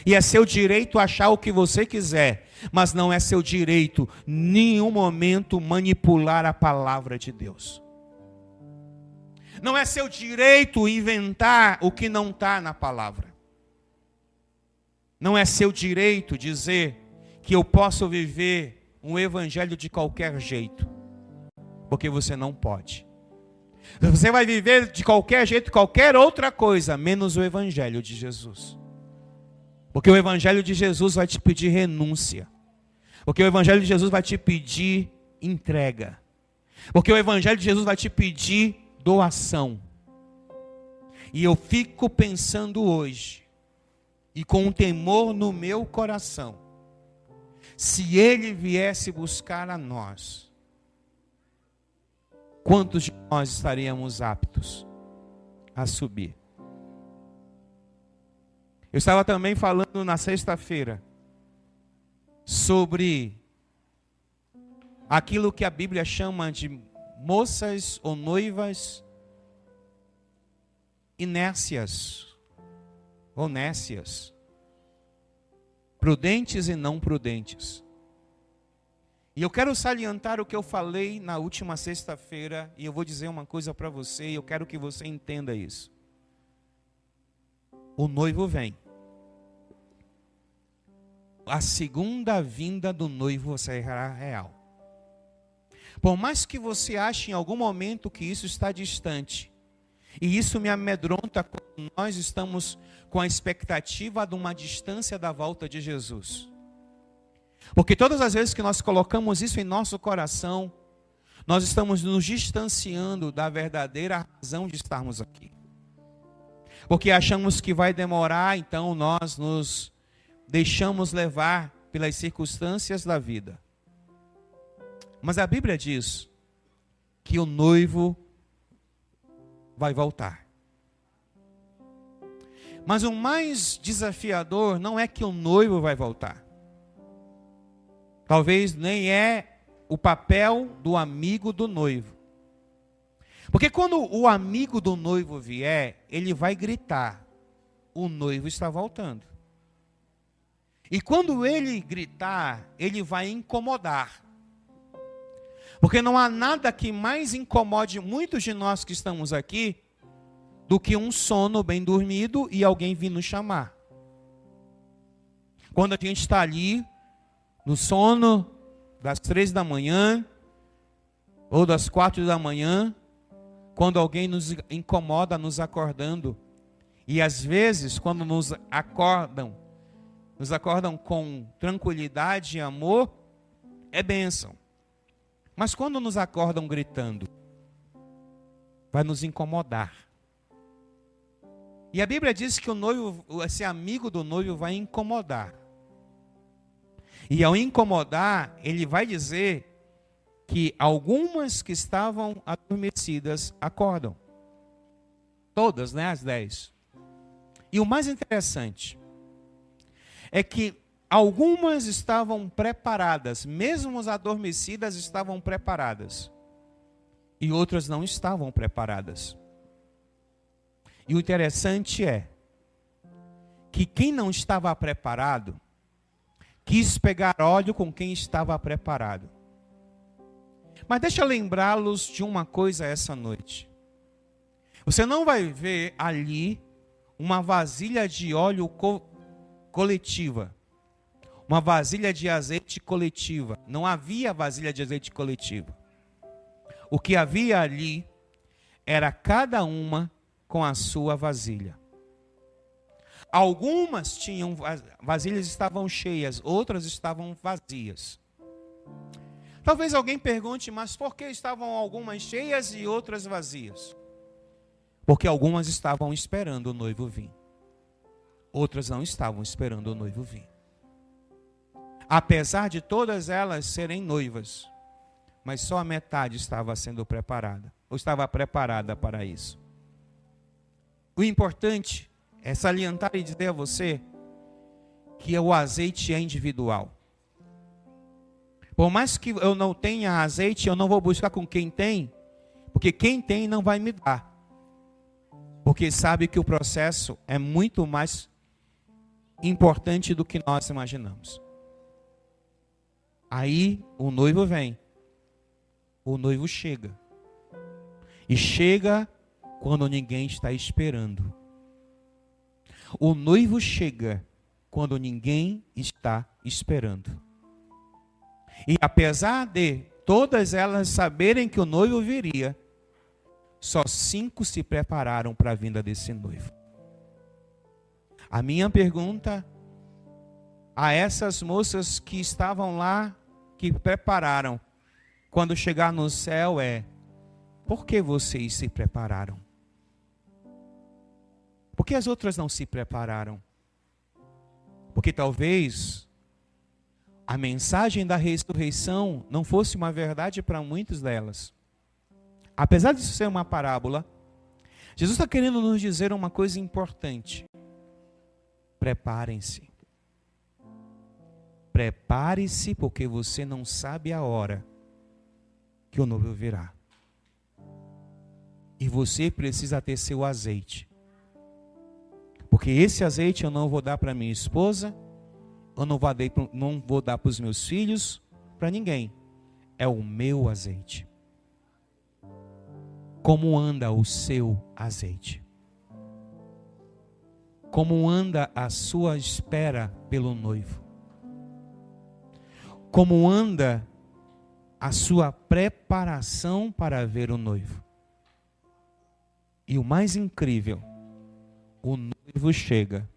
e é seu direito achar o que você quiser. Mas não é seu direito, em nenhum momento, manipular a palavra de Deus. Não é seu direito inventar o que não está na palavra. Não é seu direito dizer que eu posso viver um evangelho de qualquer jeito. Porque você não pode. Você vai viver de qualquer jeito, qualquer outra coisa, menos o evangelho de Jesus. Porque o evangelho de Jesus vai te pedir renúncia. Porque o evangelho de Jesus vai te pedir entrega. Porque o evangelho de Jesus vai te pedir doação. E eu fico pensando hoje, e com um temor no meu coração, se Ele viesse buscar a nós, quantos de nós estaríamos aptos a subir? Eu estava também falando na sexta-feira sobre aquilo que a Bíblia chama de moças ou noivas inércias ou nécias, prudentes e não prudentes. E eu quero salientar o que eu falei na última sexta-feira, e eu vou dizer uma coisa para você, e eu quero que você entenda isso. O noivo vem. A segunda vinda do noivo será real. Por mais que você ache em algum momento que isso está distante, e isso me amedronta quando nós estamos com a expectativa de uma distância da volta de Jesus. Porque todas as vezes que nós colocamos isso em nosso coração, nós estamos nos distanciando da verdadeira razão de estarmos aqui. Porque achamos que vai demorar, então nós nos deixamos levar pelas circunstâncias da vida. Mas a Bíblia diz que o noivo vai voltar. Mas o mais desafiador não é que o noivo vai voltar. Talvez nem é o papel do amigo do noivo. Porque quando o amigo do noivo vier, ele vai gritar: o noivo está voltando. E quando ele gritar, ele vai incomodar. Porque não há nada que mais incomode muitos de nós que estamos aqui do que um sono bem dormido e alguém vir nos chamar. Quando a gente está ali, no sono das 3 da manhã, ou das 4 da manhã, quando alguém nos incomoda nos acordando. E às vezes, quando nos acordam com tranquilidade e amor, é bênção. Mas quando nos acordam gritando, vai nos incomodar. E a Bíblia diz que o noivo, esse amigo do noivo, vai incomodar. E ao incomodar, ele vai dizer que algumas que estavam adormecidas acordam. todas, né, as 10. E o mais interessante é que algumas estavam preparadas, mesmo as adormecidas estavam preparadas. E outras não estavam preparadas. E o interessante é que quem não estava preparado quis pegar óleo com quem estava preparado. Mas deixa eu lembrá-los de uma coisa essa noite. Você não vai ver ali uma vasilha de óleo coletiva. Uma vasilha de azeite coletiva. Não havia vasilha de azeite coletiva. O que havia ali era cada uma com a sua vasilha. Algumas tinham vasilhas estavam cheias, outras estavam vazias. Talvez alguém pergunte, mas por que estavam algumas cheias e outras vazias? Porque algumas estavam esperando o noivo vir. Outras não estavam esperando o noivo vir. Apesar de todas elas serem noivas, mas só a metade estava sendo preparada, ou estava preparada para isso. O importante é salientar e dizer a você que o azeite é individual. Por mais que eu não tenha azeite, eu não vou buscar com quem tem, porque quem tem não vai me dar. Porque sabe que o processo é muito mais importante do que nós imaginamos. Aí o noivo vem, o noivo chega. E chega quando ninguém está esperando. O noivo chega quando ninguém está esperando. E apesar de todas elas saberem que o noivo viria, só 5 se prepararam para a vinda desse noivo. A minha pergunta a essas moças que estavam lá, que prepararam, quando chegar no céu é: por que vocês se prepararam? Por que as outras não se prepararam? Porque talvez a mensagem da ressurreição não fosse uma verdade para muitas delas. Apesar de ser uma parábola, Jesus está querendo nos dizer uma coisa importante. Preparem-se. Prepare-se, porque você não sabe a hora que o noivo virá. E você precisa ter seu azeite. Porque esse azeite eu não vou dar para minha esposa, eu não vou dar para os meus filhos, para ninguém. É o meu azeite. Como anda o seu azeite? Como anda a sua espera pelo noivo? Como anda a sua preparação para ver o noivo? E o mais incrível, o noivo chega.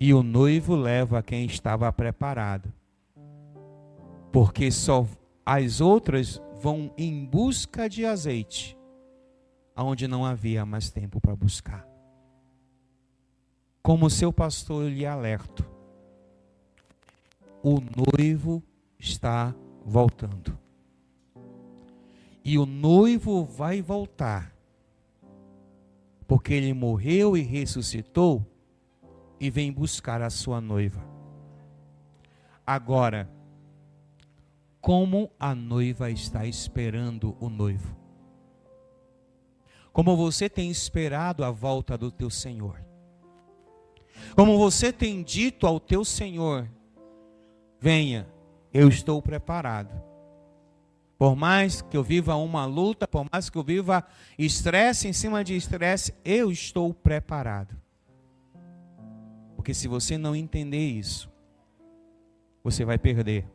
E o noivo leva quem estava preparado. Porque só as outras vão em busca de azeite, onde não havia mais tempo para buscar. Como seu pastor lhe alerta, o noivo está voltando. E o noivo vai voltar, porque ele morreu e ressuscitou, e vem buscar a sua noiva. Agora, como a noiva está esperando o noivo? Como você tem esperado a volta do teu Senhor? Como você tem dito ao teu Senhor: venha, eu estou preparado. Por mais que eu viva uma luta, por mais que eu viva estresse em cima de estresse, eu estou preparado. Porque se você não entender isso, você vai perder.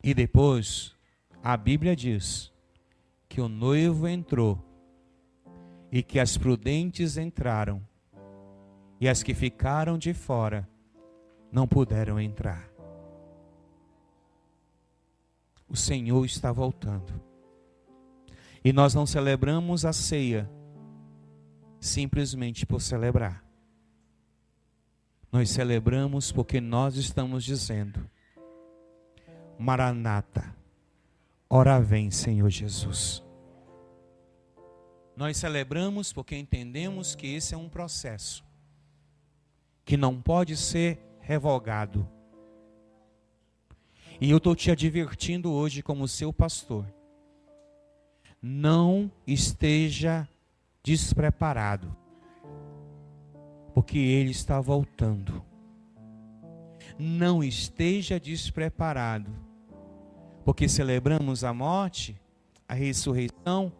E depois, a Bíblia diz que o noivo entrou e que as prudentes entraram e as que ficaram de fora não puderam entrar. O Senhor está voltando. E nós não celebramos a ceia simplesmente por celebrar. Nós celebramos porque nós estamos dizendo: Maranata, ora vem, Senhor Jesus. Nós celebramos porque entendemos que esse é um processo que não pode ser revogado. E eu estou te advertindo hoje como seu pastor. Não esteja despreparado, porque Ele está voltando. Não esteja despreparado, porque celebramos a morte, a ressurreição,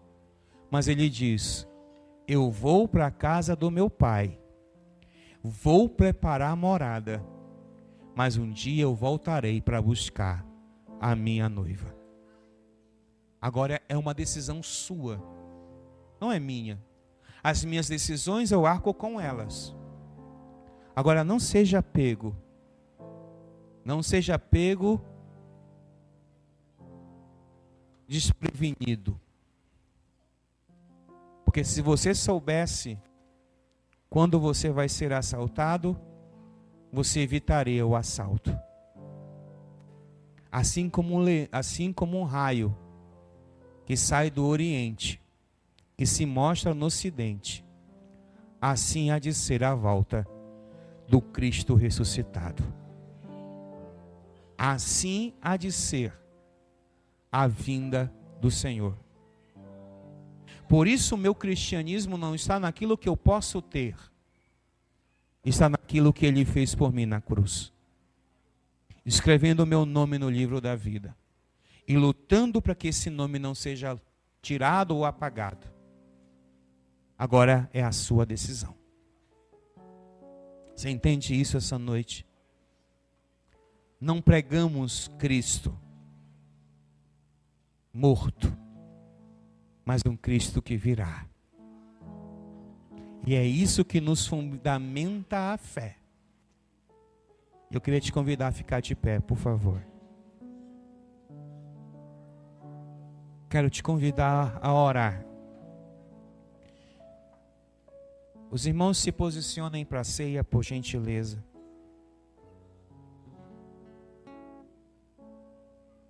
mas Ele diz: eu vou para a casa do meu Pai, vou preparar a morada, mas um dia eu voltarei para buscar a minha noiva. Agora é uma decisão sua, não é minha. As minhas decisões eu arco com elas. Agora não seja pego desprevenido. Porque se você soubesse quando você vai ser assaltado, você evitaria o assalto. Assim como um raio que sai do Oriente e se mostra no Ocidente, assim há de ser a volta do Cristo ressuscitado. Assim há de ser a vinda do Senhor. Por isso o meu cristianismo não está naquilo que eu posso ter, está naquilo que Ele fez por mim na cruz, escrevendo o meu nome no livro da vida e lutando para que esse nome não seja tirado ou apagado. Agora é a sua decisão. Você entende isso essa noite? Não pregamos Cristo morto, mas um Cristo que virá. E é isso que nos fundamenta a fé. Eu queria te convidar a ficar de pé, por favor. Quero te convidar a orar. Os irmãos se posicionem para a ceia, por gentileza.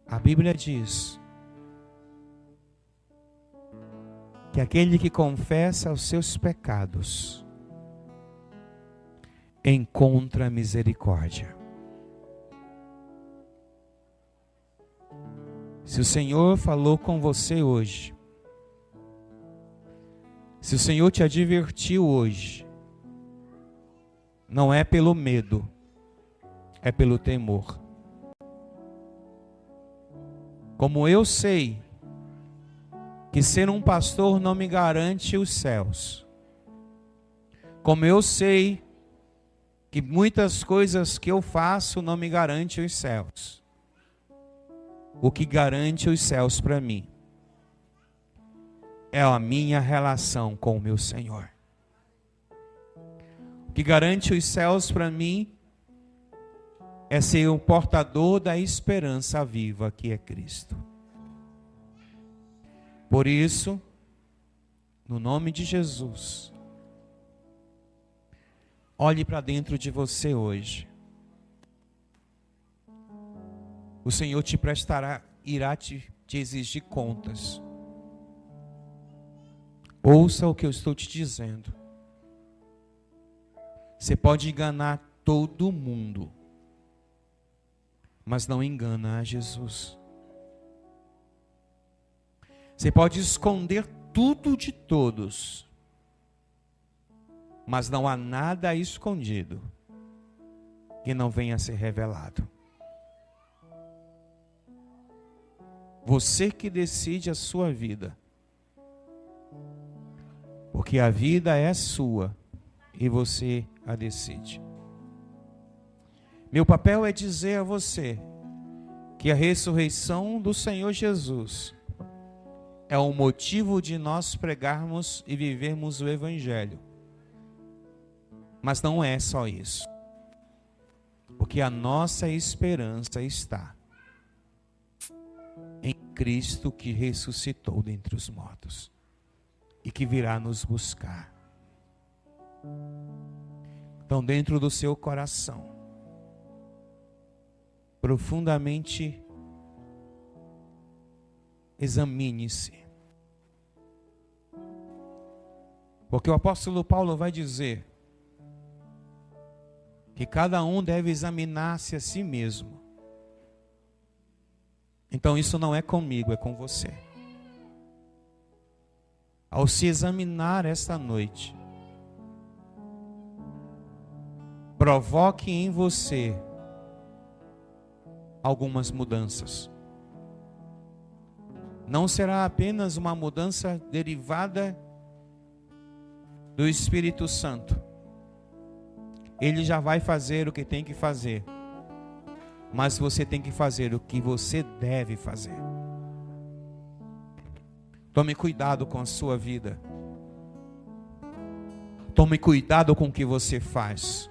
A Bíblia diz que aquele que confessa os seus pecados encontra misericórdia. Se o Senhor falou com você hoje, se o Senhor te advertiu hoje, não é pelo medo, é pelo temor. Como eu sei que ser um pastor não me garante os céus, como eu sei que muitas coisas que eu faço não me garante os céus, o que garante os céus para mim é a minha relação com o meu Senhor. O que garante os céus para mim é ser o portador da esperança viva que é Cristo. Por isso, no nome de Jesus, olhe para dentro de você hoje. O Senhor irá te exigir contas. Ouça o que eu estou te dizendo. Você pode enganar todo mundo, mas não engana a Jesus. Você pode esconder tudo de todos, mas não há nada escondido que não venha a ser revelado. Você que decide a sua vida, porque a vida é sua e você a decide. Meu papel é dizer a você que a ressurreição do Senhor Jesus é o motivo de nós pregarmos e vivermos o Evangelho. Mas não é só isso. Porque a nossa esperança está em Cristo que ressuscitou dentre os mortos e que virá nos buscar. Então, dentro do seu coração, profundamente examine-se Porque o apóstolo Paulo vai dizer que cada um deve examinar-se a si mesmo. Então isso não é comigo, é com você. Ao se examinar esta noite, provoque em você algumas mudanças. Não será apenas uma mudança derivada do Espírito Santo. Ele já vai fazer o que tem que fazer. Mas você tem que fazer o que você deve fazer. Tome cuidado com a sua vida. Tome cuidado com o que você faz.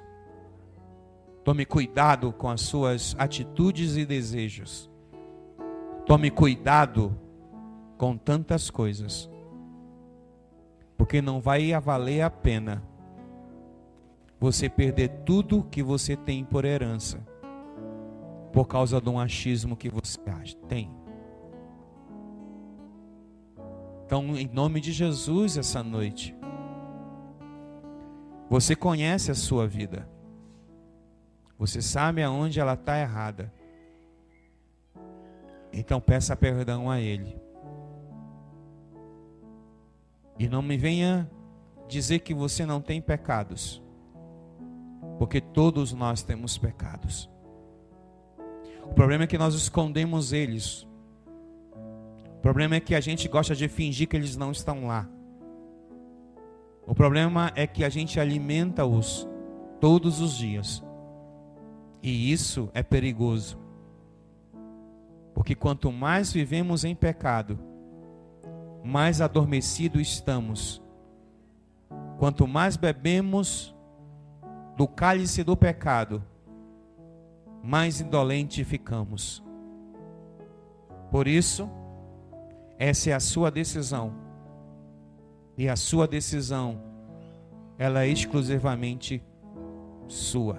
Tome cuidado com as suas atitudes e desejos. Tome cuidado com tantas coisas. Porque não vai valer a pena você perder tudo que você tem por herança por causa de um achismo que você tem. Então, em nome de Jesus, essa noite, você conhece a sua vida. Você sabe aonde ela está errada. Então, peça perdão a Ele. E não me venha dizer que você não tem pecados. Porque todos nós temos pecados. O problema é que nós escondemos eles. O problema é que a gente gosta de fingir que eles não estão lá. O problema é que a gente alimenta-os todos os dias. E isso é perigoso. Porque quanto mais vivemos em pecado, mais adormecido estamos. Quanto mais bebemos do cálice do pecado, mais indolente ficamos. Por isso, essa é a sua decisão. E a sua decisão, ela é exclusivamente sua.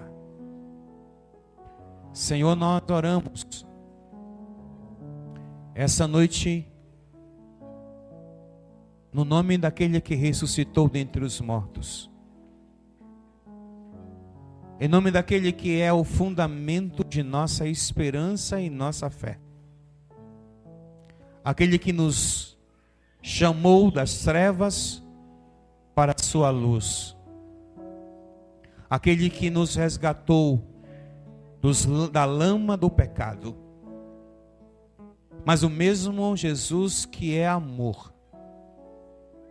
Senhor, nós oramos essa noite no nome daquele que ressuscitou dentre os mortos. Em nome daquele que é o fundamento de nossa esperança e nossa fé. Aquele que nos chamou das trevas para a sua luz. Aquele que nos resgatou da lama do pecado. Mas o mesmo Jesus que é amor,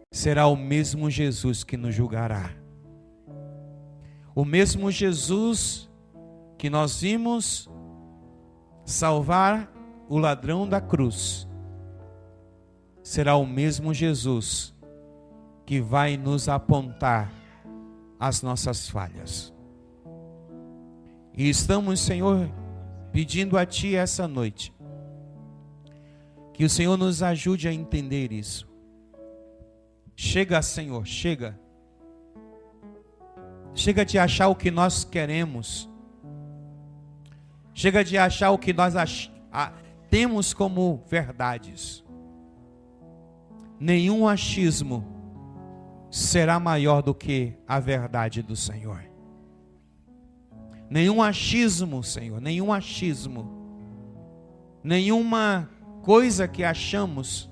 será o mesmo Jesus que nos julgará. O mesmo Jesus que nós vimos salvar o ladrão da cruz, será o mesmo Jesus que vai nos apontar as nossas falhas. E estamos, Senhor, pedindo a Ti essa noite, que o Senhor nos ajude a entender isso. Chega, Senhor, chega. Chega de achar o que nós queremos. Chega de achar o que nós temos como verdades. Nenhum achismo será maior do que a verdade do Senhor. Nenhum achismo, Senhor, nenhum achismo. Nenhuma coisa que achamos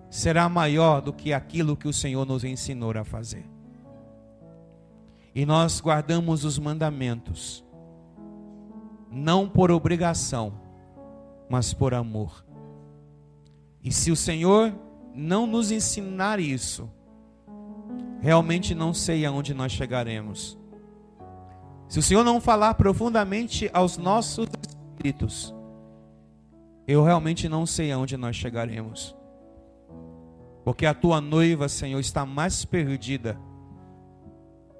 será maior do que aquilo que o Senhor nos ensinou a fazer. E nós guardamos os mandamentos, não por obrigação, mas por amor. E se o Senhor não nos ensinar isso, realmente não sei aonde nós chegaremos. Se o Senhor não falar profundamente aos nossos espíritos, eu realmente não sei aonde nós chegaremos. Porque a tua noiva, Senhor, está mais perdida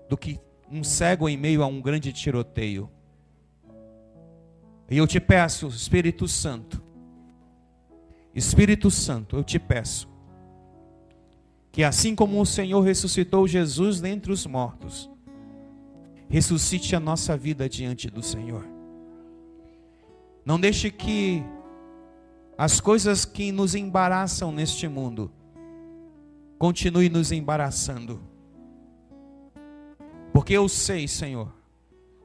do que um cego em meio a um grande tiroteio. E eu te peço, Espírito Santo, eu te peço, que assim como o Senhor ressuscitou Jesus dentre os mortos, ressuscite a nossa vida diante do Senhor. Não deixe que as coisas que nos embaraçam neste mundo continue nos embaraçando. Porque eu sei, Senhor,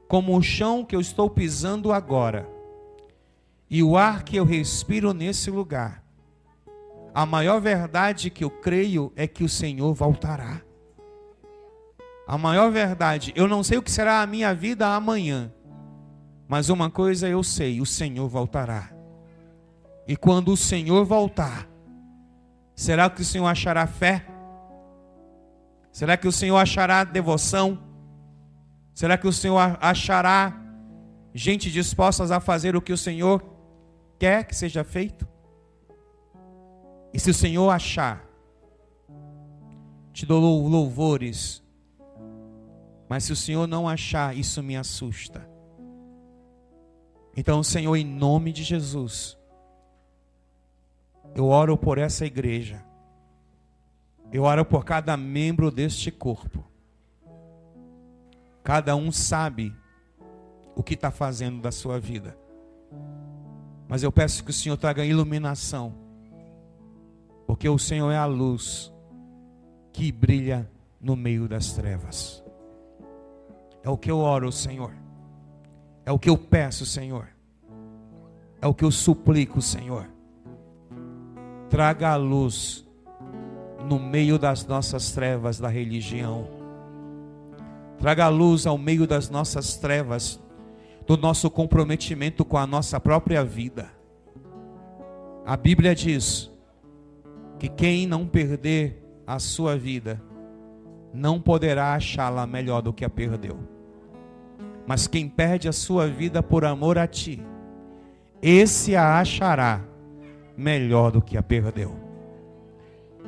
como o chão que eu estou pisando agora e o ar que eu respiro nesse lugar, a maior verdade que eu creio é que o Senhor voltará. A maior verdade, eu não sei o que será a minha vida amanhã, mas uma coisa eu sei, o Senhor voltará. E quando o Senhor voltar, será que o Senhor achará fé? Será que o Senhor achará devoção? Será que o Senhor achará gente disposta a fazer o que o Senhor quer que seja feito? E se o Senhor achar, te dou louvores. Mas se o Senhor não achar, isso me assusta. Então, Senhor, em nome de Jesus, eu oro por essa igreja. Eu oro por cada membro deste corpo. Cada um sabe o que está fazendo da sua vida. Mas eu peço que o Senhor traga iluminação. Porque o Senhor é a luz que brilha no meio das trevas. É o que eu oro, Senhor. É o que eu peço, Senhor. É o que eu suplico, Senhor. Traga a luz no meio das nossas trevas da religião. Traga a luz ao meio das nossas trevas do nosso comprometimento com a nossa própria vida. A Bíblia diz que quem não perder a sua vida não poderá achá-la melhor do que a perdeu. Mas quem perde a sua vida por amor a ti, esse a achará melhor do que a perdeu.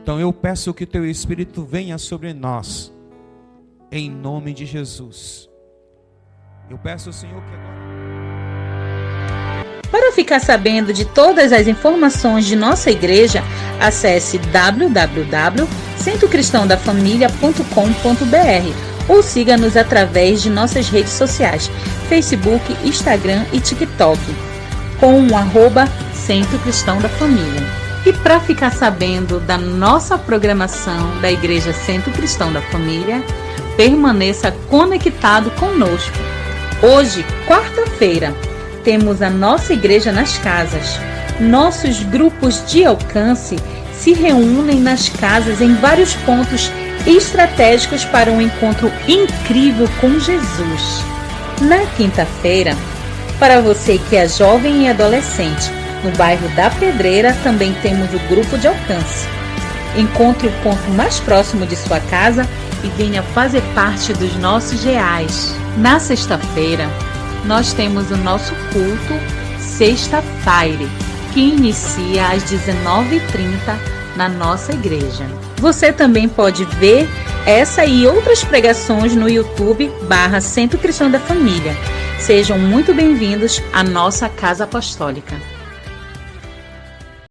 Então eu peço que teu Espírito venha sobre nós, em nome de Jesus. Eu peço, Senhor, que agora... Para ficar sabendo de todas as informações de nossa igreja, acesse www.centrocristãodafamilia.com.br ou siga-nos através de nossas redes sociais, Facebook, Instagram e TikTok, com o @Centro Cristão da Família. E para ficar sabendo da nossa programação da Igreja Centro Cristão da Família, permaneça conectado conosco. Hoje, quarta-feira, temos a nossa igreja nas casas. Nossos grupos de alcance se reúnem nas casas em vários pontos estratégicos para um encontro incrível com Jesus. Na quinta-feira, para você que é jovem e adolescente, no bairro da Pedreira também temos o grupo de alcance. Encontre o ponto mais próximo de sua casa e venha fazer parte dos nossos reais. Na sexta-feira, nós temos o nosso culto Sexta-feira, que inicia às 19h30 na nossa igreja. Você também pode ver essa e outras pregações no YouTube /Centro Cristão da Família. Sejam muito bem-vindos à nossa Casa Apostólica.